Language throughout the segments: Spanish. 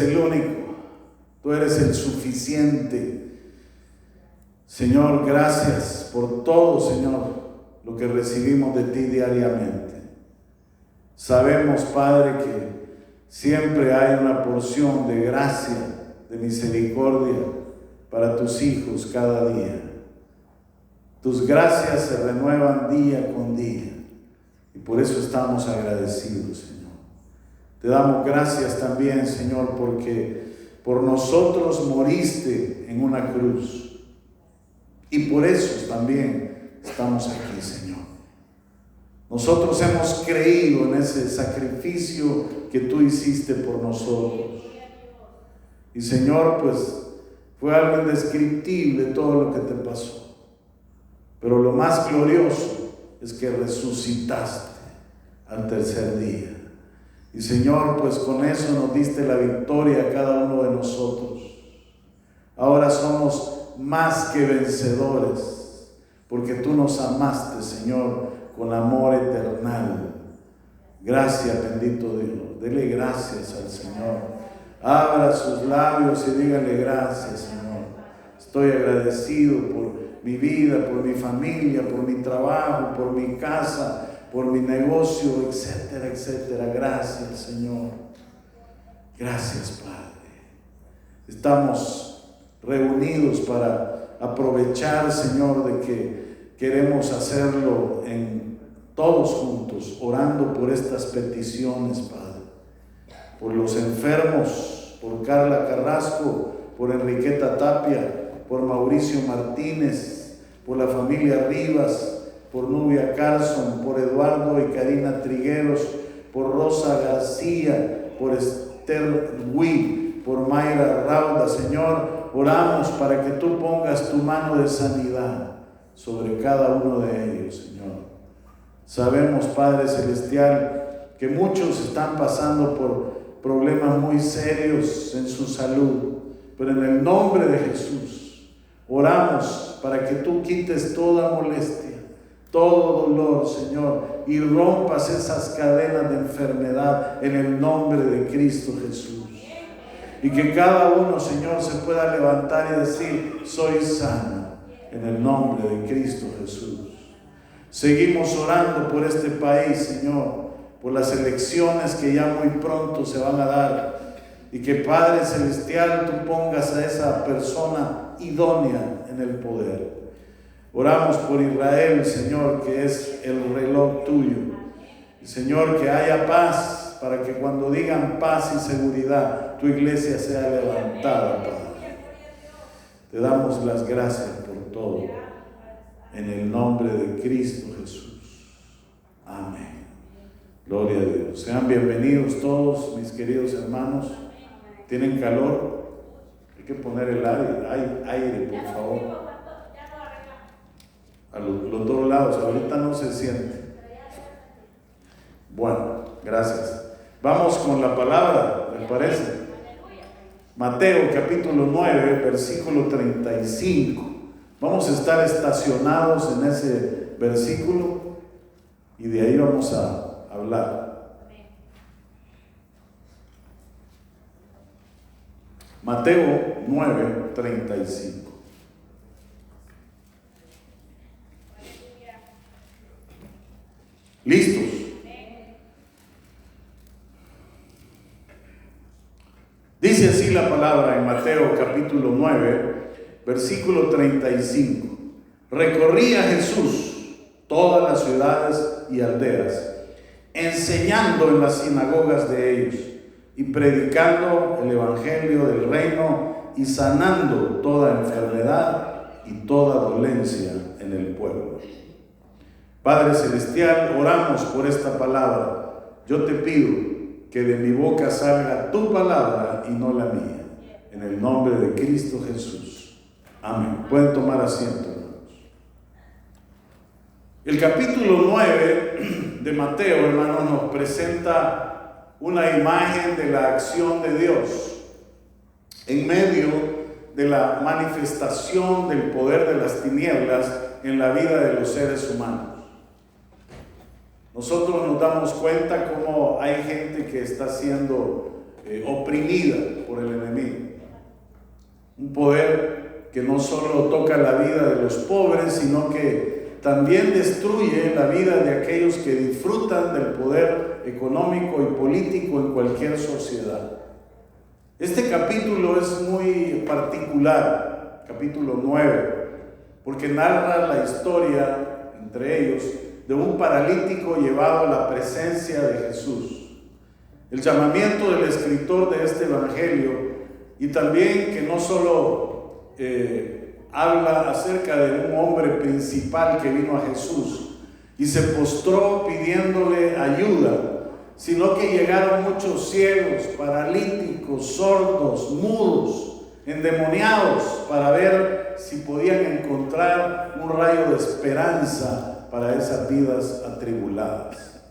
eres el único, tú eres el suficiente. Señor, gracias por todo, Señor, lo que recibimos de ti diariamente. Sabemos, Padre, que siempre hay una porción de gracia, de misericordia para tus hijos cada día. Tus gracias se renuevan día con día y por eso estamos agradecidos, Señor. Te damos gracias también, Señor, porque por nosotros moriste en una cruz y por eso también estamos aquí, Señor. Nosotros hemos creído en ese sacrificio que tú hiciste por nosotros. Y Señor, pues fue algo indescriptible todo lo que te pasó. Pero lo más glorioso es que resucitaste al tercer día. Y Señor, pues con eso nos diste la victoria a cada uno de nosotros. Ahora somos más que vencedores, porque tú nos amaste, Señor, con amor eternal. Gracias, bendito Dios. Dele gracias al Señor. Abra sus labios y dígale gracias, Señor. Estoy agradecido por mi vida, por mi familia, por mi trabajo, por mi casa, por mi negocio, etcétera, etcétera. Gracias, Señor. Gracias, Padre. Estamos reunidos para aprovechar, Señor, de que queremos hacerlo todos juntos, orando por estas peticiones, Padre. Por los enfermos, por Carla Carrasco, por Enriqueta Tapia, por Mauricio Martínez, por la familia Rivas, por Nubia Carson, por Eduardo y Karina Trigueros, por Rosa García, por Esther Huy, por Mayra Rauda. Señor, oramos para que tú pongas tu mano de sanidad sobre cada uno de ellos, Señor. Sabemos, Padre Celestial, que muchos están pasando por problemas muy serios en su salud, pero en el nombre de Jesús oramos para que tú quites toda molestia, todo dolor, Señor, y rompas esas cadenas de enfermedad en el nombre de Cristo Jesús. Y que cada uno, Señor, se pueda levantar y decir: soy sano en el nombre de Cristo Jesús. Seguimos orando por este país, Señor, por las elecciones que ya muy pronto se van a dar. Y que, Padre Celestial, tú pongas a esa persona idónea en el poder. Oramos por Israel, Señor, que es el reloj tuyo. Y, Señor, que haya paz, para que cuando digan paz y seguridad, tu iglesia sea levantada, Padre. Te damos las gracias por todo, en el nombre de Cristo Jesús. Amén. Gloria a Dios. Sean bienvenidos todos, mis queridos hermanos. ¿Tienen calor? Hay que poner el aire, por favor. A los dos lados, ahorita no se siente. Bueno, gracias. Vamos con la palabra, ¿les parece? Mateo capítulo 9, versículo 35. Vamos a estar estacionados en ese versículo y de ahí vamos a hablar. Mateo 9, 35. ¿Listos? Dice así la palabra en Mateo capítulo 9, versículo 35. Recorría Jesús todas las ciudades y aldeas, enseñando en las sinagogas de ellos y predicando el evangelio del reino y sanando toda enfermedad y toda dolencia en el pueblo. Padre Celestial, oramos por esta palabra. Yo te pido que de mi boca salga tu palabra y no la mía. En el nombre de Cristo Jesús. Amén. Pueden tomar asiento, hermanos. El capítulo 9 de Mateo, hermanos, nos presenta una imagen de la acción de Dios en medio de la manifestación del poder de las tinieblas en la vida de los seres humanos. Nosotros nos damos cuenta cómo hay gente que está siendo oprimida por el enemigo. Un poder que no solo toca la vida de los pobres, sino que también destruye la vida de aquellos que disfrutan del poder económico y político en cualquier sociedad. Este capítulo es muy particular, capítulo 9, porque narra la historia, entre ellos, de un paralítico llevado a la presencia de Jesús. El llamamiento del escritor de este evangelio, y también que no solo habla acerca de un hombre principal que vino a Jesús y se postró pidiéndole ayuda, sino que llegaron muchos ciegos, paralíticos, sordos, mudos, endemoniados, para ver si podían encontrar un rayo de esperanza para esas vidas atribuladas.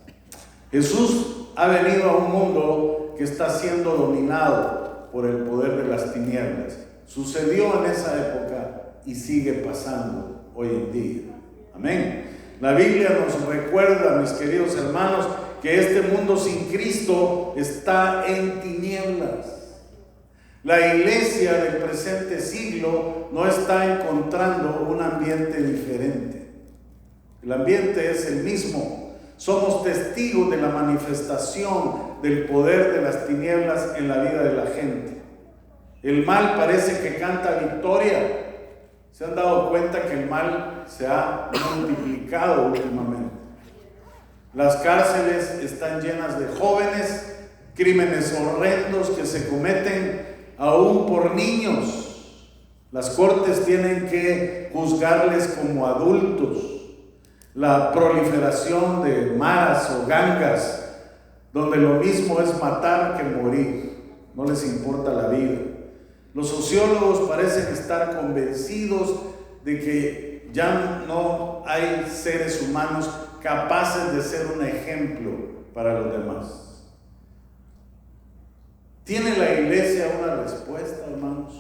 Jesús ha venido a un mundo que está siendo dominado por el poder de las tinieblas. Sucedió en esa época y sigue pasando hoy en día. Amén. La Biblia nos recuerda, mis queridos hermanos, que este mundo sin Cristo está en tinieblas. La iglesia del presente siglo no está encontrando un ambiente diferente. El ambiente es el mismo. Somos testigos de la manifestación del poder de las tinieblas en la vida de la gente. El mal parece que canta victoria. ¿Se han dado cuenta que el mal se ha multiplicado últimamente? Las cárceles están llenas de jóvenes, crímenes horrendos que se cometen aún por niños. Las cortes tienen que juzgarles como adultos. La proliferación de maras o gangas, donde lo mismo es matar que morir, no les importa la vida. Los sociólogos parecen estar convencidos de que ya no hay seres humanos capaces de ser un ejemplo para los demás. ¿Tiene la iglesia una respuesta, hermanos,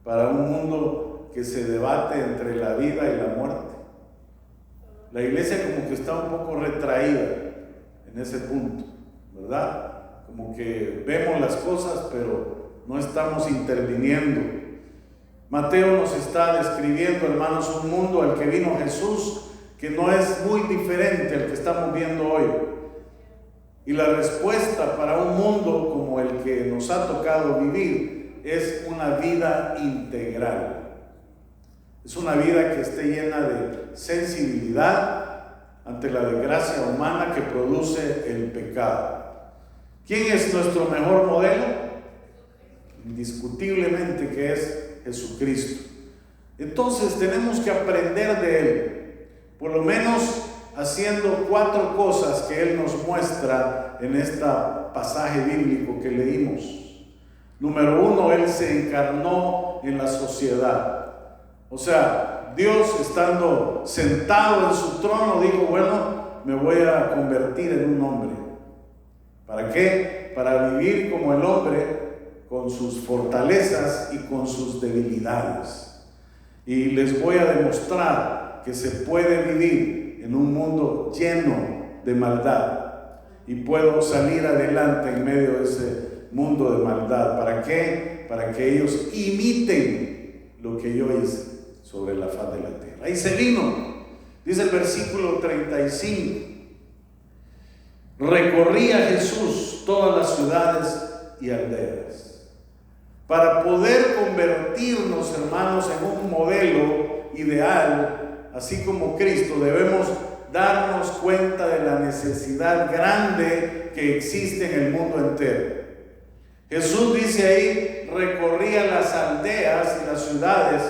para un mundo que se debate entre la vida y la muerte? La iglesia como que está un poco retraída en ese punto, ¿verdad? Como que vemos las cosas, pero no estamos interviniendo. Mateo nos está describiendo, hermanos, un mundo al que vino Jesús que no es muy diferente al que estamos viendo hoy. Y la respuesta para un mundo como el que nos ha tocado vivir es una vida integral. Es una vida que esté llena de sensibilidad ante la desgracia humana que produce el pecado. ¿Quién es nuestro mejor modelo? Indiscutiblemente que es Jesucristo. Entonces tenemos que aprender de Él, por lo menos haciendo 4 cosas que Él nos muestra en este pasaje bíblico que leímos. Número 1, Él se encarnó en la sociedad. O sea, Dios, estando sentado en su trono, dijo, bueno, me voy a convertir en un hombre. ¿Para qué? Para vivir como el hombre, con sus fortalezas y con sus debilidades. Y les voy a demostrar que se puede vivir en un mundo lleno de maldad. Y puedo salir adelante en medio de ese mundo de maldad. ¿Para qué? Para que ellos imiten lo que yo hice sobre la faz de la tierra. Ahí se vino, dice el versículo 35. Recorría Jesús todas las ciudades y aldeas. Para poder convertirnos, hermanos, en un modelo ideal, así como Cristo, debemos darnos cuenta de la necesidad grande que existe en el mundo entero. Jesús dice ahí, recorría las aldeas y las ciudades,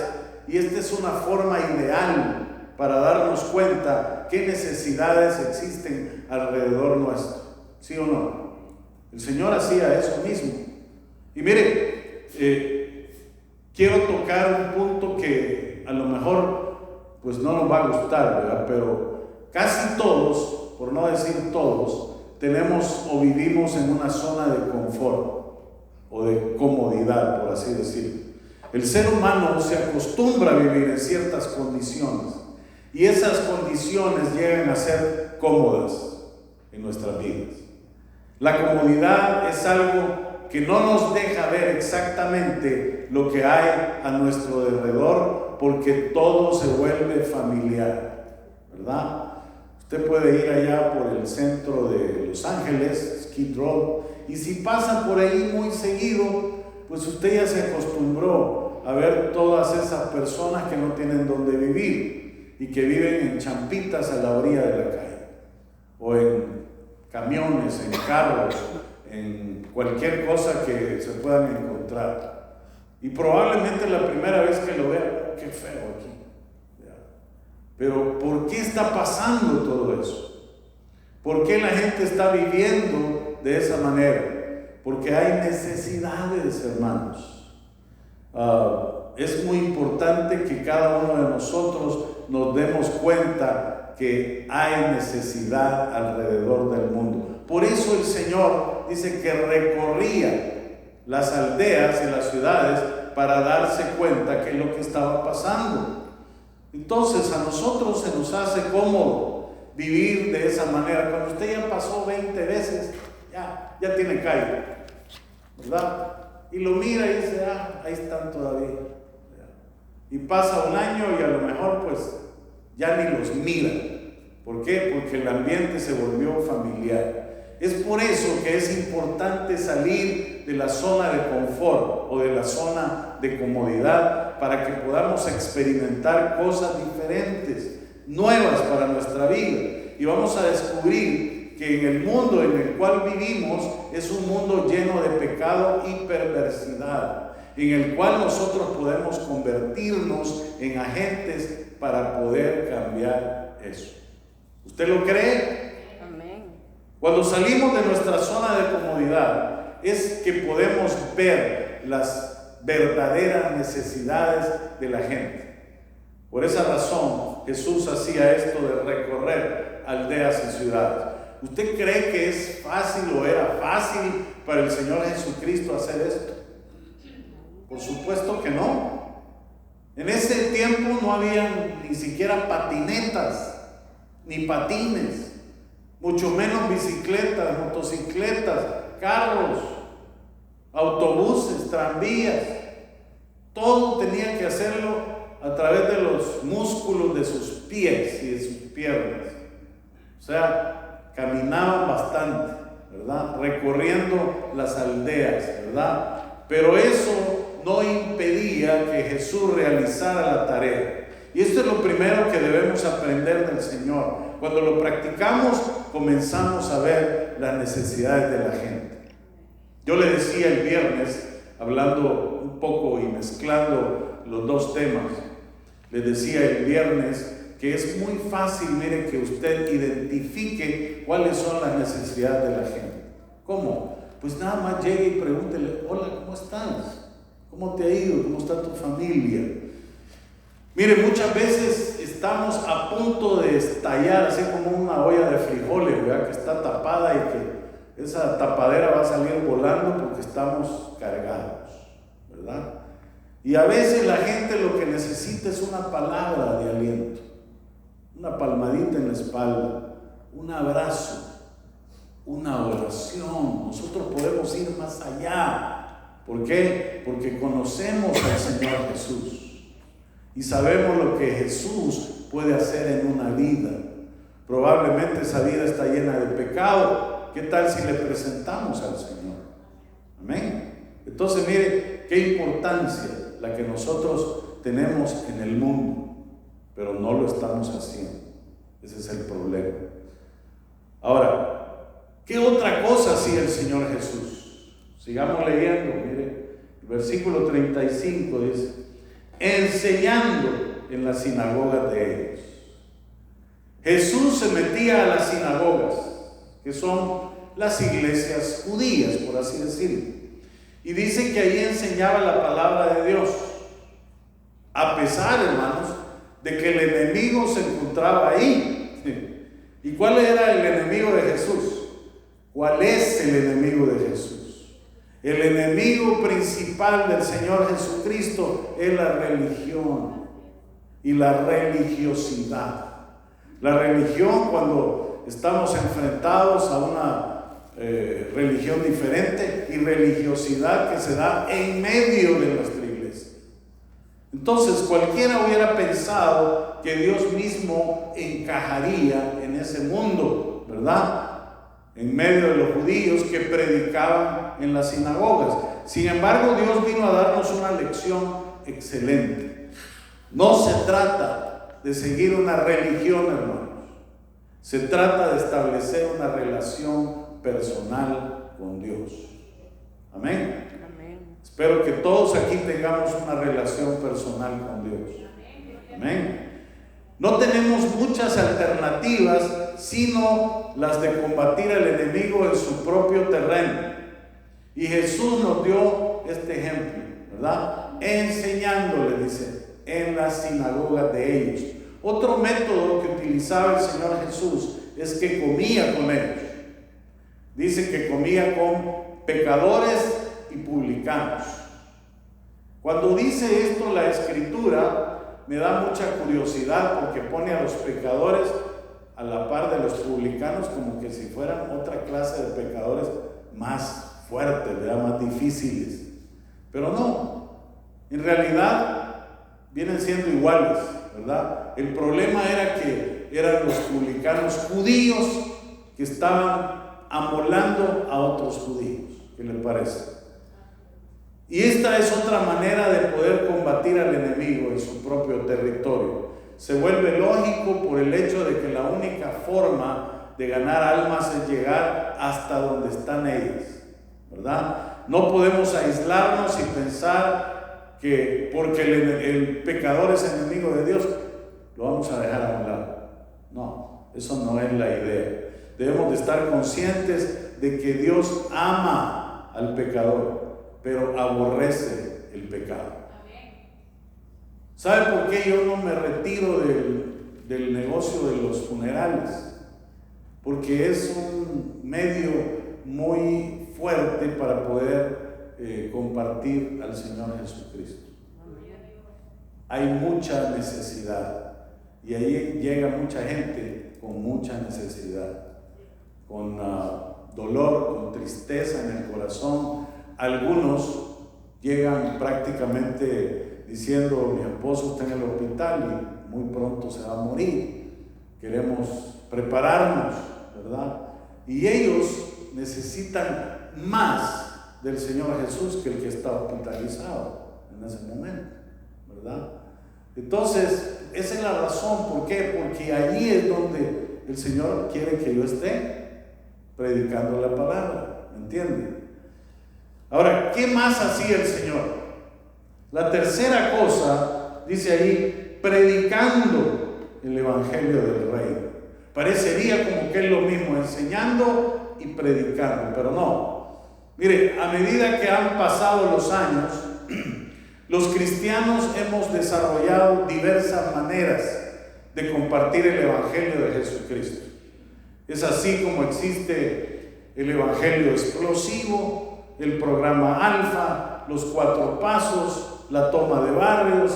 y esta es una forma ideal para darnos cuenta qué necesidades existen alrededor nuestro. ¿Sí o no? El Señor hacía eso mismo. Y mire, quiero tocar un punto que a lo mejor pues no nos va a gustar, ¿verdad? Pero casi todos, por no decir todos, tenemos o vivimos en una zona de confort o de comodidad, por así decirlo. El ser humano se acostumbra a vivir en ciertas condiciones y esas condiciones llegan a ser cómodas en nuestras vidas. La comodidad es algo que no nos deja ver exactamente lo que hay a nuestro alrededor, porque todo se vuelve familiar, ¿verdad? Usted puede ir allá por el centro de Los Ángeles, Skid Row, y si pasa por ahí muy seguido, pues usted ya se acostumbró a ver todas esas personas que no tienen dónde vivir y que viven en champitas a la orilla de la calle, o en camiones, en carros, en cualquier cosa que se puedan encontrar. Y probablemente la primera vez que lo vean, qué feo aquí. Pero ¿por qué está pasando todo eso? ¿Por qué la gente está viviendo de esa manera? Porque hay necesidades, hermanos. Es muy importante que cada uno de nosotros nos demos cuenta que hay necesidad alrededor del mundo. Por eso el Señor dice que recorría las aldeas y las ciudades para darse cuenta qué es lo que estaba pasando. Entonces a nosotros se nos hace cómodo vivir de esa manera. Cuando usted ya pasó 20 veces, ya tiene calle, ¿verdad? Y lo mira y dice, ahí están todavía. Y pasa un año y a lo mejor pues ya ni los mira. ¿Por qué? Porque el ambiente se volvió familiar. Es por eso que es importante salir de la zona de confort o de la zona de comodidad para que podamos experimentar cosas diferentes, nuevas para nuestra vida. Y vamos a descubrir que en el mundo en el cual vivimos es un mundo lleno de pecado y perversidad, en el cual nosotros podemos convertirnos en agentes para poder cambiar eso. ¿Usted lo cree? Amén. Cuando salimos de nuestra zona de comodidad es que podemos ver las verdaderas necesidades de la gente. Por esa razón Jesús hacía esto de recorrer aldeas y ciudades. ¿Usted cree que es fácil o era fácil para el Señor Jesucristo hacer esto? Por supuesto que no. En ese tiempo no había ni siquiera patinetas, ni patines, mucho menos bicicletas, motocicletas, carros, autobuses, tranvías. Todo tenía que hacerlo a través de los músculos de sus pies y de sus piernas. O sea, caminaban bastante, ¿verdad? Recorriendo las aldeas, ¿verdad? Pero eso no impedía que Jesús realizara la tarea. Y esto es lo primero que debemos aprender del Señor. Cuando lo practicamos, comenzamos a ver las necesidades de la gente. Yo le decía el viernes, hablando un poco y mezclando los dos temas, le decía el viernes que es muy fácil, mire, que usted identifique cuáles son las necesidades de la gente. ¿Cómo? Pues nada más llegue y pregúntele, hola, ¿cómo estás? ¿Cómo te ha ido? ¿Cómo está tu familia? Mire, muchas veces estamos a punto de estallar, así como una olla de frijoles, ¿verdad? Que está tapada y que esa tapadera va a salir volando porque estamos cargados, ¿verdad? Y a veces la gente lo que necesita es una palabra de aliento, una palmadita en la espalda, un abrazo, una oración. Nosotros podemos ir más allá. ¿Por qué? Porque conocemos al Señor Jesús y sabemos lo que Jesús puede hacer en una vida. Probablemente esa vida está llena de pecado. ¿Qué tal si le presentamos al Señor? Amén. Entonces, mire, qué importancia la que nosotros tenemos en el mundo, pero no lo estamos haciendo. Ese es el problema. Ahora, ¿qué otra cosa hacía el Señor Jesús? Sigamos leyendo, mire, el versículo 35 dice, enseñando en las sinagogas de ellos. Jesús se metía a las sinagogas, que son las iglesias judías, por así decirlo, y dice que ahí enseñaba la palabra de Dios, a pesar, hermanos, de que el enemigo se encontraba ahí. ¿Y cuál era el enemigo de Jesús? ¿Cuál es el enemigo de Jesús? El enemigo principal del Señor Jesucristo es la religión y la religiosidad. La religión, cuando estamos enfrentados a una religión diferente y religiosidad que se da en medio de nuestra iglesia. Entonces cualquiera hubiera pensado que Dios mismo encajaría en ese mundo, ¿verdad? En medio de los judíos que predicaban en las sinagogas. Sin embargo, Dios vino a darnos una lección excelente. No se trata de seguir una religión, hermanos. Se trata de establecer una relación personal con Dios. Amén. Amén. Espero que todos aquí tengamos una relación personal con Dios. Amén. No tenemos muchas alternativas sino las de combatir al enemigo en su propio terreno. Y Jesús nos dio este ejemplo, ¿verdad? Enseñándole, dice, en las sinagogas de ellos. Otro método que utilizaba el Señor Jesús es que comía con ellos. Dice que comía con pecadores y publicanos. Cuando dice esto la Escritura, me da mucha curiosidad porque pone a los pecadores a la par de los publicanos como que si fueran otra clase de pecadores más fuertes, ¿verdad? Más difíciles. Pero no, en realidad vienen siendo iguales, ¿verdad? El problema era que eran los publicanos judíos que estaban amolando a otros judíos. ¿Qué les parece? Y esta es otra manera de poder combatir al enemigo en su propio territorio. Se vuelve lógico por el hecho de que la única forma de ganar almas es llegar hasta donde están ellas, ¿verdad? No podemos aislarnos y pensar que porque el pecador es enemigo de Dios, lo vamos a dejar a un lado. No, eso no es la idea. Debemos de estar conscientes de que Dios ama al pecador, pero aborrece el pecado. ¿Sabe por qué yo no me retiro del negocio de los funerales? Porque es un medio muy fuerte para poder compartir al Señor Jesucristo. Hay mucha necesidad y ahí llega mucha gente con mucha necesidad, con dolor, con tristeza en el corazón. Algunos llegan prácticamente diciendo: mi esposo está en el hospital y muy pronto se va a morir, queremos prepararnos, ¿verdad? Y ellos necesitan más del Señor Jesús que el que está hospitalizado en ese momento, ¿verdad? Entonces, esa es la razón. ¿Por qué? Porque allí es donde el Señor quiere que yo esté predicando la palabra, ¿me entienden? Ahora, ¿qué más hacía el Señor? La tercera cosa, dice ahí, predicando el Evangelio del Reino. Parecería como que es lo mismo, enseñando y predicando, pero no. Mire, a medida que han pasado los años, los cristianos hemos desarrollado diversas maneras de compartir el Evangelio de Jesucristo. Es así como existe el Evangelio explosivo, el programa Alfa, los 4 pasos, la toma de barrios,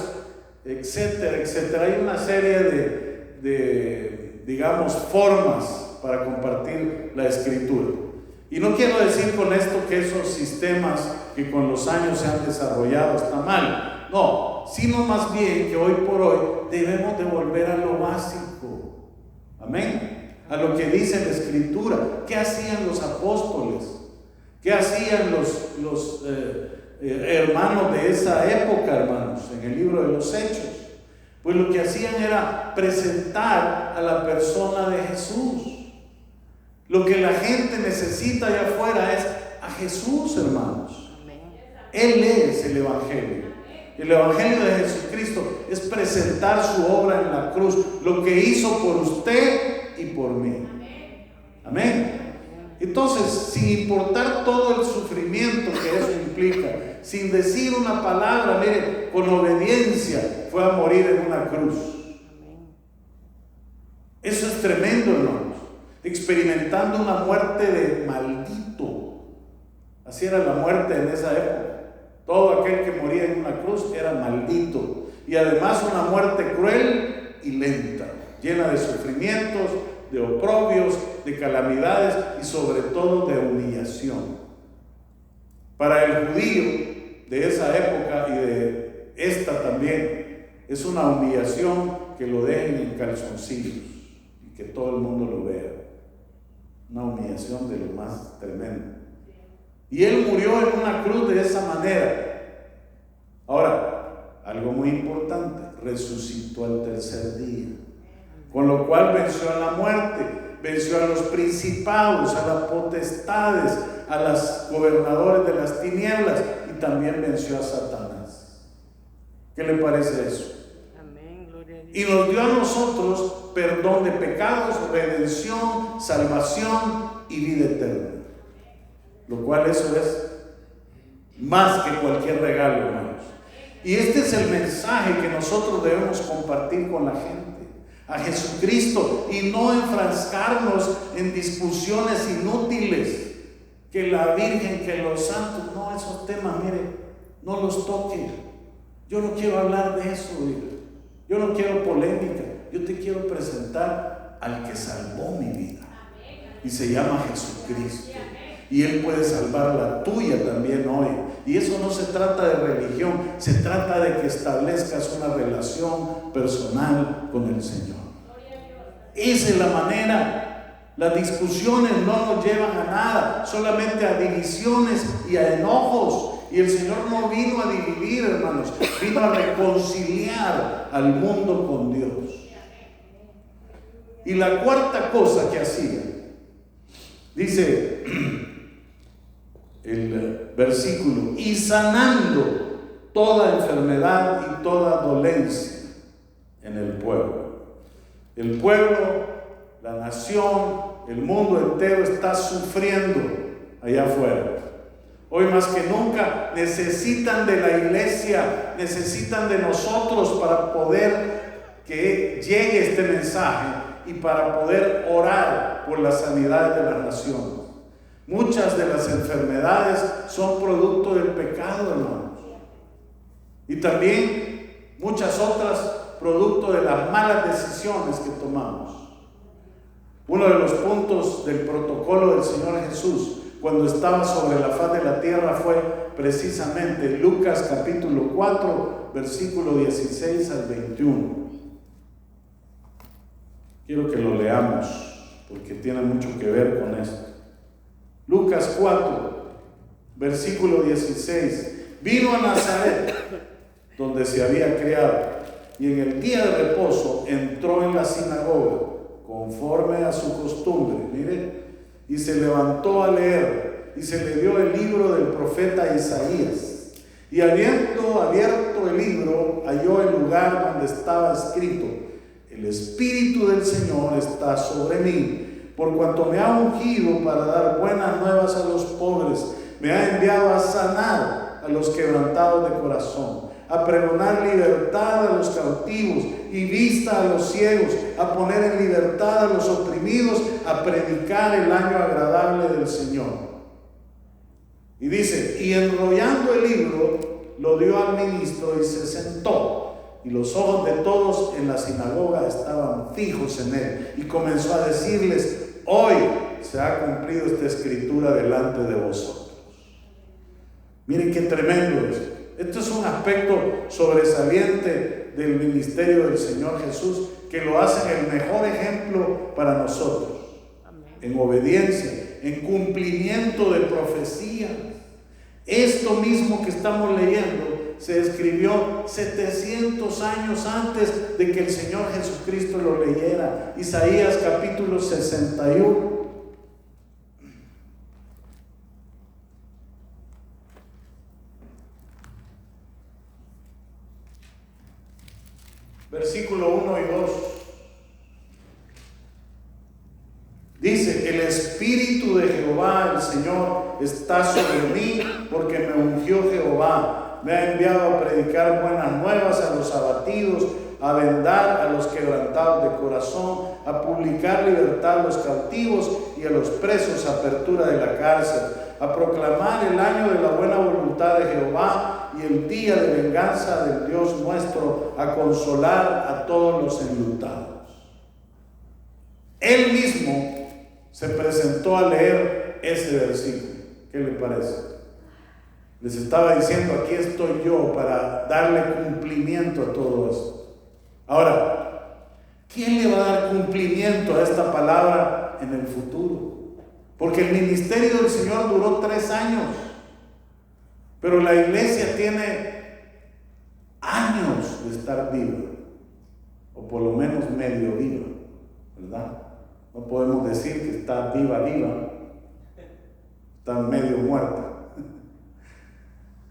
etcétera, etcétera. Hay una serie de digamos, formas para compartir la Escritura. Y no quiero decir con esto que esos sistemas que con los años se han desarrollado están mal. No, sino más bien que hoy por hoy debemos de volver a lo básico. Amén. A lo que dice la Escritura. ¿Qué hacían los apóstoles? ¿Qué hacían los hermanos de esa época, hermanos? En el libro de los Hechos. Pues lo que hacían era presentar a la persona de Jesús. Lo que la gente necesita allá afuera es a Jesús, hermanos. Él es el Evangelio. El Evangelio de Jesucristo es presentar su obra en la cruz, lo que hizo por usted y por mí. Amén. Entonces, sin importar todo el sufrimiento que eso implica, sin decir una palabra, mire, con obediencia fue a morir en una cruz. Eso es tremendo, hermanos. Experimentando una muerte de maldito. Así era la muerte en esa época. Todo aquel que moría en una cruz era maldito. Y además una muerte cruel y lenta, llena de sufrimientos, de oprobios, de calamidades y sobre todo de humillación. Para el judío de esa época y de esta también, es una humillación que lo dejen en calzoncillos y que todo el mundo lo vea. Una humillación de lo más tremendo. Y Él murió en una cruz de esa manera. Ahora, algo muy importante, resucitó al tercer día, con lo cual venció a la muerte, venció a los principados, a las potestades, a los gobernadores de las tinieblas y también venció a Satanás. ¿Qué le parece eso? Amén, gloria a Dios. Y nos dio a nosotros perdón de pecados, redención, salvación y vida eterna. Lo cual eso es más que cualquier regalo, hermanos. Y este es el mensaje que nosotros debemos compartir con la gente. A Jesucristo, y no enfrascarnos en discusiones inútiles. Que la Virgen, que los santos, no, esos temas, mire, no los toquen. Yo no quiero hablar de eso, yo no quiero polémica. Yo te quiero presentar al que salvó mi vida y se llama Jesucristo, y Él puede salvar la tuya también hoy. Y eso no se trata de religión, se trata de que establezcas una relación personal con el Señor. Esa es la manera. Las discusiones no nos llevan a nada, solamente a divisiones y a enojos. Y el Señor no vino a dividir, hermanos, vino a reconciliar al mundo con Dios. Y la cuarta cosa que hacía, dice el versículo, y sanando toda enfermedad y toda dolencia en el pueblo. El pueblo, la nación, el mundo entero está sufriendo allá afuera. Hoy más que nunca necesitan de la iglesia, necesitan de nosotros para poder que llegue este mensaje y para poder orar por la sanidad de la nación. Muchas de las enfermedades son producto del pecado, hermanos. Y también muchas otras producto de las malas decisiones que tomamos. Uno de los puntos del protocolo del Señor Jesús cuando estaba sobre la faz de la tierra fue precisamente Lucas capítulo 4, versículo 16 al 21. Quiero que lo leamos porque tiene mucho que ver con esto. Lucas 4, versículo 16. Vino a Nazaret, donde se había criado, y en el día de reposo entró en la sinagoga, conforme a su costumbre, mire, y se levantó a leer, y se le dio el libro del profeta Isaías. Y habiendo abierto el libro, halló el lugar donde estaba escrito: el Espíritu del Señor está sobre mí, por cuanto me ha ungido para dar buenas nuevas a los pobres, me ha enviado a sanar a los quebrantados de corazón, a pregonar libertad a los cautivos y vista a los ciegos, a poner en libertad a los oprimidos, a predicar el año agradable del Señor. Y dice, y enrollando el libro, lo dio al ministro y se sentó. Y los ojos de todos en la sinagoga estaban fijos en él. Y comenzó a decirles, hoy se ha cumplido esta escritura delante de vosotros. Miren qué tremendo es. Esto es un aspecto sobresaliente del ministerio del Señor Jesús, que lo hace el mejor ejemplo para nosotros. En obediencia, en cumplimiento de profecía. Esto mismo que estamos leyendo se escribió 700 años antes de que el Señor Jesucristo lo leyera. Isaías capítulo 61. Versículo 1 y 2. Dice, el Espíritu de Jehová, el Señor, está sobre mí, porque me ungió Jehová. Me ha enviado a predicar buenas nuevas a los abatidos, a vendar a los quebrantados de corazón, a publicar libertad a los cautivos y a los presos, apertura de la cárcel, a proclamar el año de la buena voluntad de Jehová y el día de venganza del Dios nuestro, a consolar a todos los enlutados. Él mismo se presentó a leer ese versículo. ¿Qué le parece? Les estaba diciendo, aquí estoy yo para darle cumplimiento a todo esto. Ahora, ¿quién le va a dar cumplimiento a esta palabra en el futuro? Porque el ministerio del Señor duró 3 años, pero la iglesia tiene años de estar viva, o por lo menos medio viva, ¿verdad? No podemos decir que está viva, está medio muerta.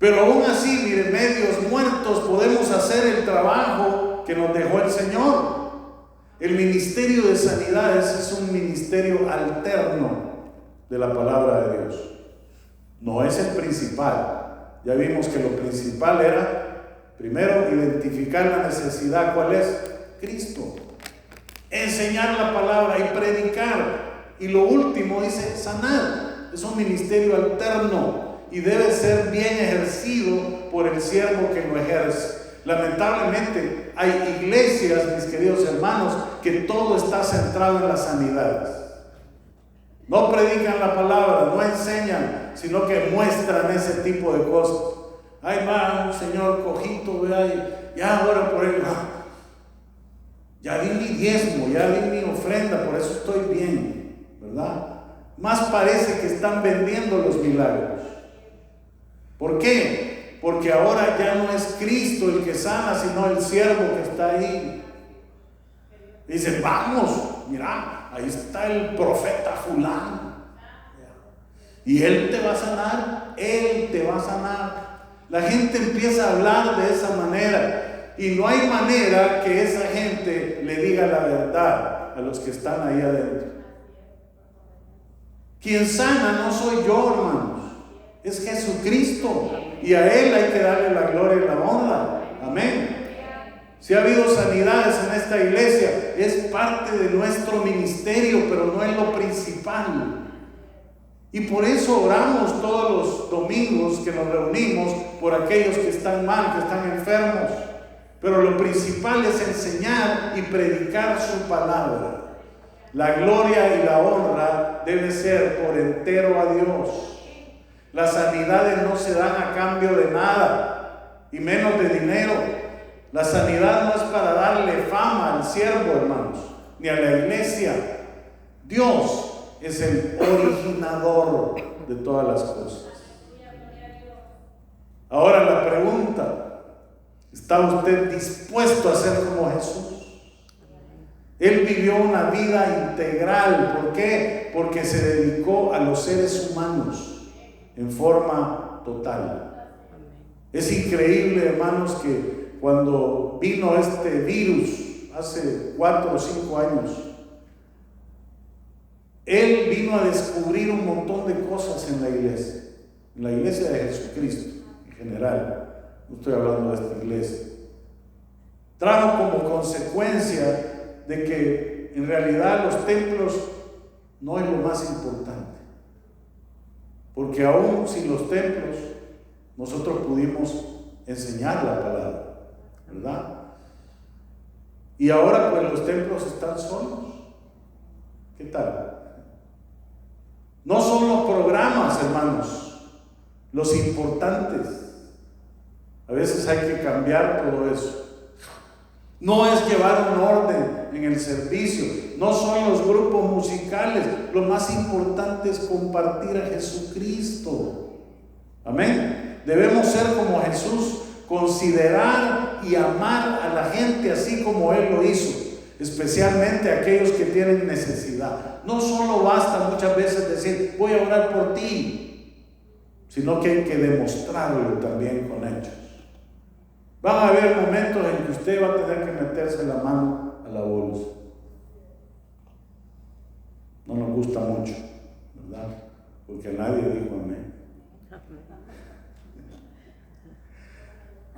Pero aún así, mire, medios muertos podemos hacer el trabajo que nos dejó el Señor. El ministerio de sanidades es un ministerio alterno de la palabra de Dios. No es el principal. Ya vimos que lo principal era, primero, identificar la necesidad. ¿Cuál es? Cristo. Enseñar la palabra y predicar. Y lo último dice sanar. Es un ministerio alterno y debe ser bien ejercido por el siervo que lo ejerce. Lamentablemente hay iglesias, mis queridos hermanos, que todo está centrado en las sanidades. No predican la palabra, no enseñan, sino que muestran ese tipo de cosas. Ahí va un señor cojito, vea, ya ahora por él, ya di mi diezmo, ya di mi ofrenda, por eso estoy bien, ¿verdad? Más parece que están vendiendo los milagros. ¿Por qué? Porque ahora ya no es Cristo el que sana, sino el siervo que está ahí. Dice, vamos, mira, ahí está el profeta fulano. Y él te va a sanar, él te va a sanar. La gente empieza a hablar de esa manera. Y no hay manera que esa gente le diga la verdad a los que están ahí adentro. Quien sana no soy yo, hermanos. Es Jesucristo, y a Él hay que darle la gloria y la honra. Amén. Si ha habido sanidades en esta iglesia, es parte de nuestro ministerio, pero no es lo principal. Y por eso oramos todos los domingos que nos reunimos por aquellos que están mal, que están enfermos. Pero lo principal es enseñar y predicar su palabra. La gloria y la honra debe ser por entero a Dios. Las sanidades no se dan a cambio de nada, y menos de dinero. La sanidad no es para darle fama al siervo, hermanos, ni a la iglesia. Dios es el originador de todas las cosas. Ahora la pregunta, ¿está usted dispuesto a ser como Jesús? Él vivió una vida integral. ¿Por qué? Porque se dedicó a los seres humanos en forma total. Es increíble, hermanos, que cuando vino este virus hace 4 o 5 años, Él vino a descubrir un montón de cosas en la iglesia de Jesucristo en general. No estoy hablando de esta iglesia. Trajo como consecuencia de que en realidad los templos no es lo más importante. Porque aún sin los templos, nosotros pudimos enseñar la palabra, ¿verdad? Y ahora pues los templos están solos. ¿Qué tal? No son los programas, hermanos, los importantes. A veces hay que cambiar todo eso. No es llevar un orden en el servicio, no son los grupos musicales. Lo más importante es compartir a Jesucristo. Amén. Debemos ser como Jesús, considerar y amar a la gente así como Él lo hizo, especialmente a aquellos que tienen necesidad. No solo basta muchas veces decir, voy a orar por ti, sino que hay que demostrarlo también con hechos. Van a haber momentos en que usted va a tener que meterse la mano a la bolsa. No nos gusta mucho, ¿verdad? Porque nadie dijo amén.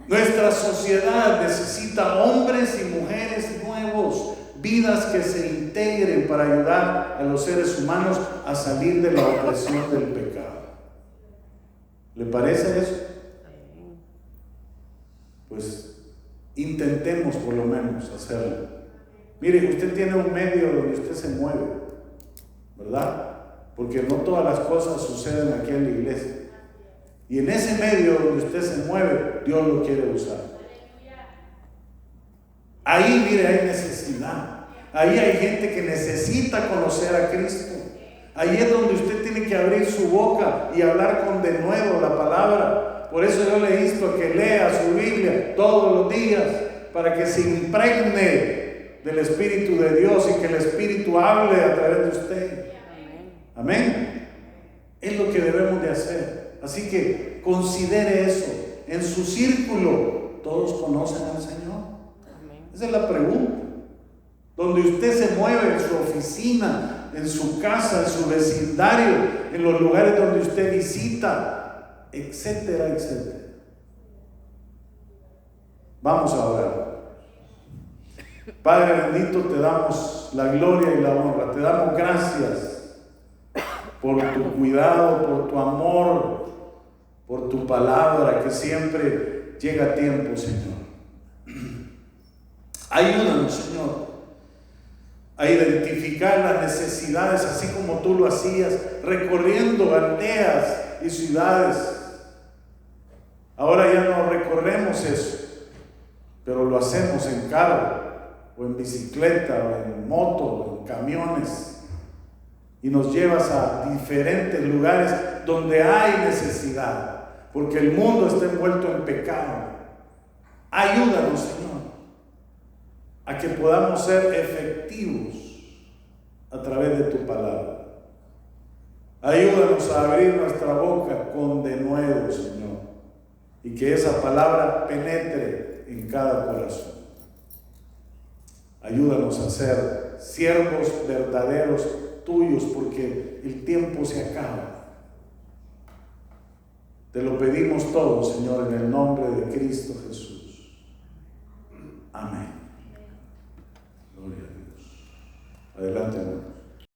Nuestra sociedad necesita hombres y mujeres nuevos, vidas que se integren para ayudar a los seres humanos a salir de la opresión del pecado. ¿Le parece eso? Pues intentemos por lo menos hacerlo. Mire, usted tiene un medio donde usted se mueve. ¿verdad? Porque no todas las cosas suceden aquí en la iglesia. Y en ese medio donde usted se mueve, Dios lo quiere usar. Ahí, mire, hay necesidad. Ahí hay gente que necesita conocer a Cristo. Ahí es donde usted tiene que abrir su boca y hablar con denuedo la palabra. Por eso yo le insto a que lea su Biblia todos los días, para que se impregne del Espíritu de Dios y que el Espíritu hable a través de usted. Amén. Es lo que debemos de hacer. Así que considere eso. En su círculo, ¿todos conocen al Señor? Esa es la pregunta. Donde usted se mueve, en su oficina, en su casa, en su vecindario, en los lugares donde usted visita, etcétera, etcétera. Vamos a orar. Padre bendito, te damos la gloria y la honra. Te damos gracias por tu cuidado, por tu amor, por tu palabra que siempre llega a tiempo, Señor. Ayúdanos, Señor, a identificar las necesidades, así como tú lo hacías, recorriendo aldeas y ciudades. Ahora ya no recorremos eso, pero lo hacemos en carro, o en bicicleta, o en moto, o en camiones, y nos llevas a diferentes lugares donde hay necesidad, porque el mundo está envuelto en pecado. Ayúdanos, Señor, a que podamos ser efectivos a través de tu palabra. Ayúdanos a abrir nuestra boca con denuedo, Señor, y que esa palabra penetre en cada corazón. Ayúdanos a ser siervos verdaderos tuyos, porque el tiempo se acaba. Te lo pedimos todo, Señor, en el nombre de Cristo Jesús. Amén. Gloria a Dios. Adelante, hermano.